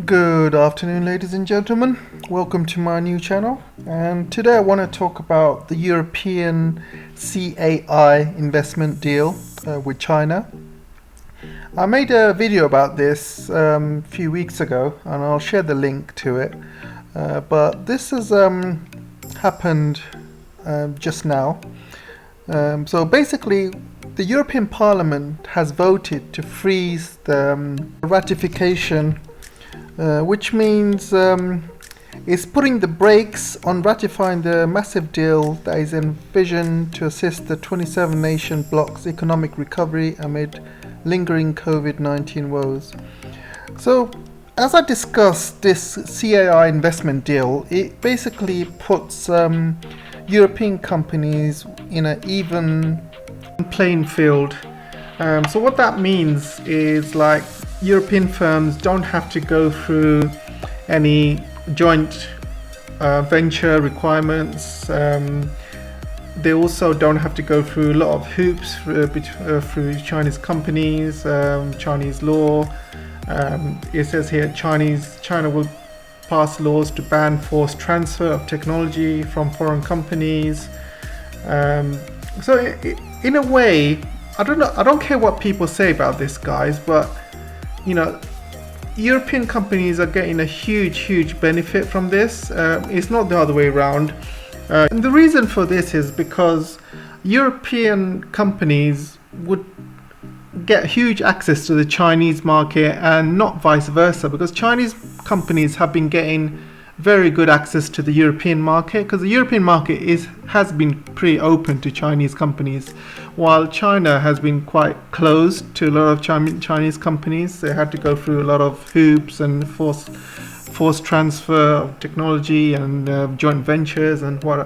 Good afternoon, ladies and gentlemen. Welcome to my new channel. And today I want to talk about the European CAI investment deal with China. I made a video about this a few weeks ago, and I'll share the link to it. But this has happened just now. So basically, the European Parliament has voted to freeze the ratification, which means it's putting the brakes on ratifying the massive deal that is envisioned to assist the 27 nation bloc's economic recovery amid lingering COVID-19 woes. So, as I discussed this CAI investment deal, it basically puts European companies in an even playing field. So what that means is, like, European firms don't have to go through any joint venture requirements. They also don't have to go through a lot of hoops through Chinese companies, Chinese law. It says here China will pass laws to ban forced transfer of technology from foreign companies. So in a way, I don't care what people say about this, guys, but you know, European companies are getting a huge benefit from this. It's not the other way around. And the reason for this is because European companies would get huge access to the Chinese market and not vice versa, because Chinese companies have been getting very good access to the European market, because the European market has been pretty open to Chinese companies, while China has been quite closed to a lot of Chinese companies. They had to go through a lot of hoops and forced transfer of technology and joint ventures and what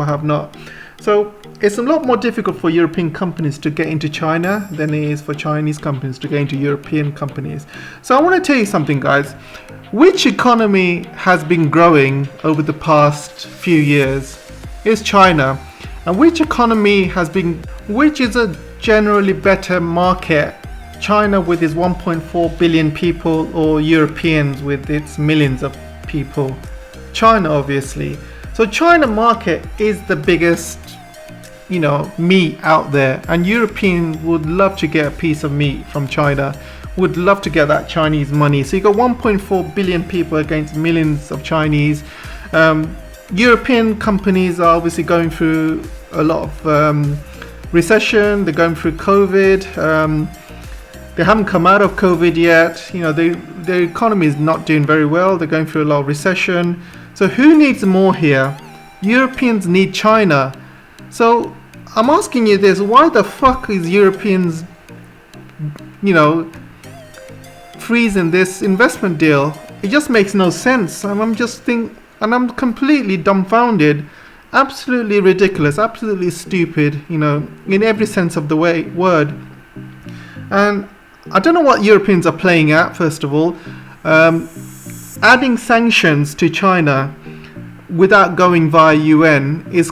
have not. So it's a lot more difficult for European companies to get into China than it is for Chinese companies to get into European companies. So I want to tell you something, guys. Which economy has been growing over the past few years? It's China. And which is a generally better market? China with its 1.4 billion people, or Europeans with its millions of people? China, obviously. So China market is the biggest, meat out there, and Europeans would love to get a piece of meat from China, would love to get that Chinese money. So you got 1.4 billion people against millions of Chinese. European companies are obviously going through a lot of recession. They're going through COVID. They haven't come out of COVID yet. Their economy is not doing very well. They're going through a lot of recession. So who needs more here? Europeans need China. So I'm asking you this: why the fuck is Europeans, freezing this investment deal? It just makes no sense. And I'm completely dumbfounded. Absolutely ridiculous. Absolutely stupid. In every sense of the word. And I don't know what Europeans are playing at. First of all, adding sanctions to China without going via UN is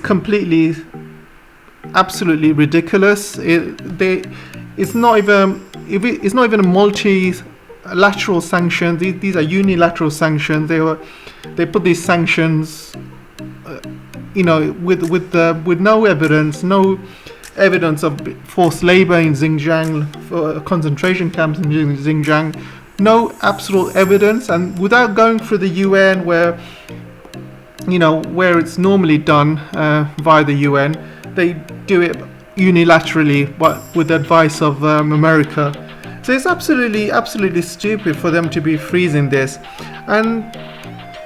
absolutely ridiculous. It's not even a multilateral sanction. These are unilateral sanctions. They put these sanctions, with no evidence of forced labor in Xinjiang, for concentration camps in Xinjiang. No absolute evidence, and without going through the UN, where it's normally done via the UN, they do it unilaterally, but with the advice of America. So it's absolutely stupid for them to be freezing this. And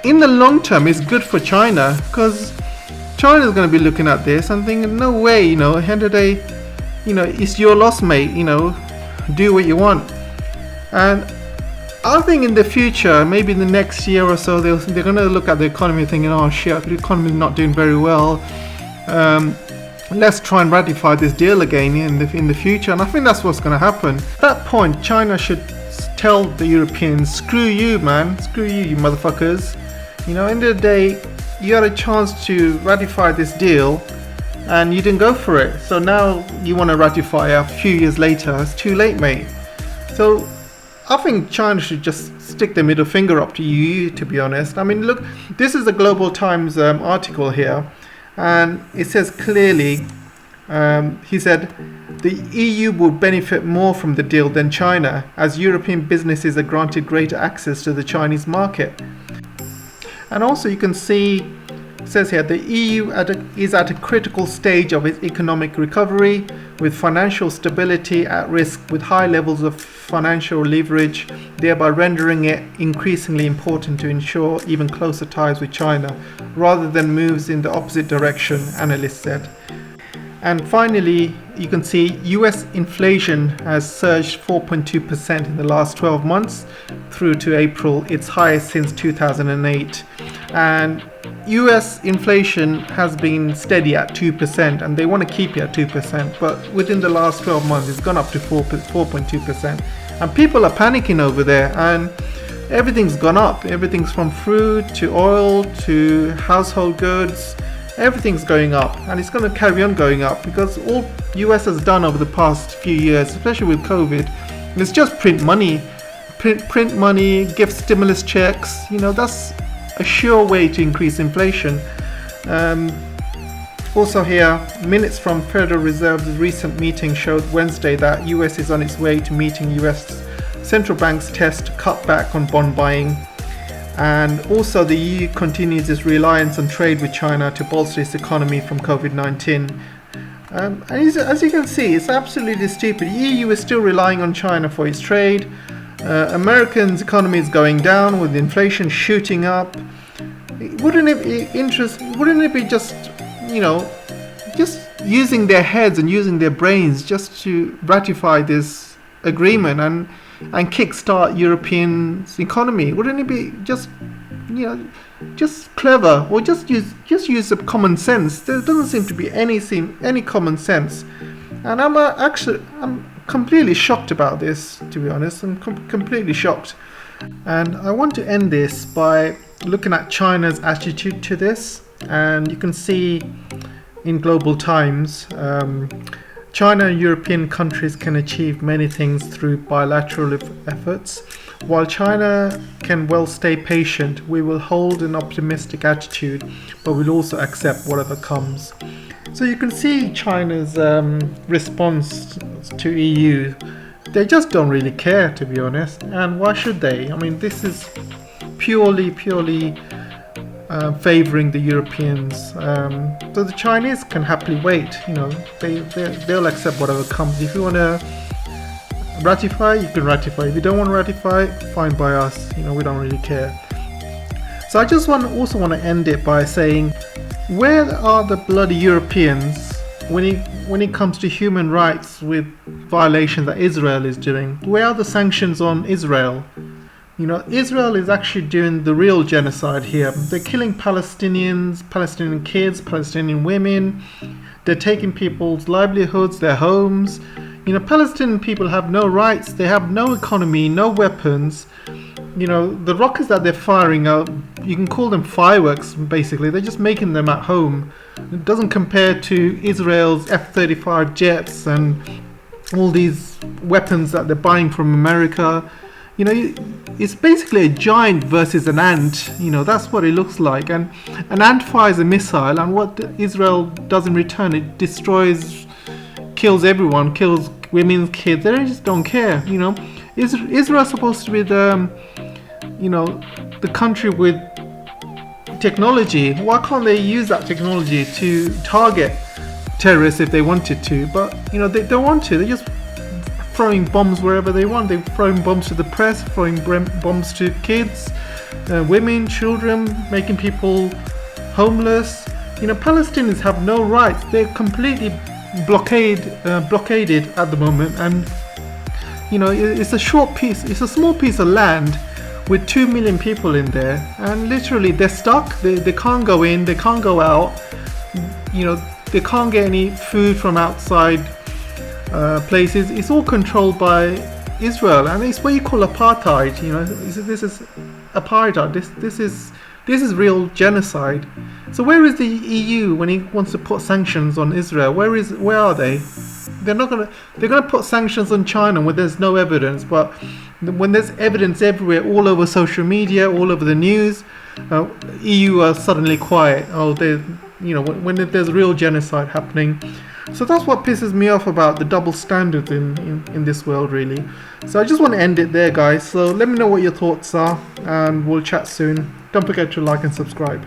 in the long term, it's good for China, because China is going to be looking at this and thinking, no way, at the end of the day, it's your loss, mate. Do what you want. And I think in the future, maybe in the next year or so, they're going to look at the economy thinking, oh shit, the economy is not doing very well. Let's try and ratify this deal again in the future. And I think that's what's going to happen. At that point, China should tell the Europeans, screw you, man. Screw you, you motherfuckers. End of the day, you had a chance to ratify this deal and you didn't go for it. So now you want to ratify a few years later. It's too late, mate. So I think China should just stick their middle finger up to EU, to be honest. I mean, look, this is the Global Times article here, and it says clearly, he said, the EU would benefit more from the deal than China, as European businesses are granted greater access to the Chinese market. And also you can see, it says here, the EU is at a critical stage of its economic recovery, with financial stability at risk, with high levels of financial leverage, thereby rendering it increasingly important to ensure even closer ties with China, rather than moves in the opposite direction, analysts said. And finally, you can see US inflation has surged 4.2% in the last 12 months through to April, its highest since 2008. And US inflation has been steady at 2%, and they want to keep it at 2%, but within the last 12 months it's gone up to 4.2%. And people are panicking over there, and everything's gone up. Everything's from food to oil to household goods. Everything's going up, and it's going to carry on going up, because all US has done over the past few years, especially with COVID, is just print money, give stimulus checks. That's a sure way to increase inflation. Also here, minutes from Federal Reserve's recent meeting showed Wednesday that US is on its way to meeting US central bank's test to cut back on bond buying. And also the EU continues its reliance on trade with China to bolster its economy from COVID-19. And as you can see, it's absolutely stupid. The EU is still relying on China for its trade. Americans' economy is going down with inflation shooting up. Wouldn't it be just using their heads and using their brains just to ratify this agreement and kickstart European's economy? Wouldn't it be just clever, or just use the common sense? There doesn't seem to be any common sense, and I'm completely shocked about this, to be honest. I'm completely shocked, and I want to end this by looking at China's attitude to this. And you can see in Global Times, China and European countries can achieve many things through bilateral efforts. While China can well stay patient, we will hold an optimistic attitude, but we'll also accept whatever comes. So you can see China's response to EU. They just don't really care, to be honest. And why should they? I mean, this is purely favouring the Europeans. So the Chinese can happily wait. They'll accept whatever comes. If you want to ratify, you can ratify. If you don't want to ratify, fine by us. We don't really care. So I just also want to end it by saying, where are the bloody Europeans when it comes to human rights with violations that Israel is doing? Where are the sanctions on Israel? Israel is actually doing the real genocide here. They're killing Palestinians, Palestinian kids, Palestinian women. They're taking people's livelihoods, their homes. Palestinian people have no rights. They have no economy, no weapons. The rockets that they're firing out, you can call them fireworks, basically. They're just making them at home. It doesn't compare to Israel's F-35 jets and all these weapons that they're buying from America. It's basically a giant versus an ant. That's what it looks like. And an ant fires a missile, and what Israel does in return, it destroys, kills everyone, kills women, kids. They just don't care. Israel's supposed to be the country with technology. Why can't they use that technology to target terrorists if they wanted to? But they don't want to. They just throwing bombs wherever they want. They're throwing bombs to the press, throwing bombs to kids, women, children, making people homeless. Palestinians have no rights. They're completely blockaded at the moment, and it's a small piece of land with 2 million people in there, and literally they're stuck. They can't go in, they can't go out. They can't get any food from outside places. It's all controlled by Israel, and it's what you call apartheid. This is apartheid. This is real genocide. So where is the EU when he wants to put sanctions on Israel? Where are they? they're gonna put sanctions on China when there's no evidence, but when there's evidence everywhere, all over social media, all over the news, EU are suddenly quiet. Oh, they, when there's real genocide happening. So that's what pisses me off about the double standards in this world, really. So I just want to end it there, guys. So let me know what your thoughts are, and we'll chat soon. Don't forget to like and subscribe.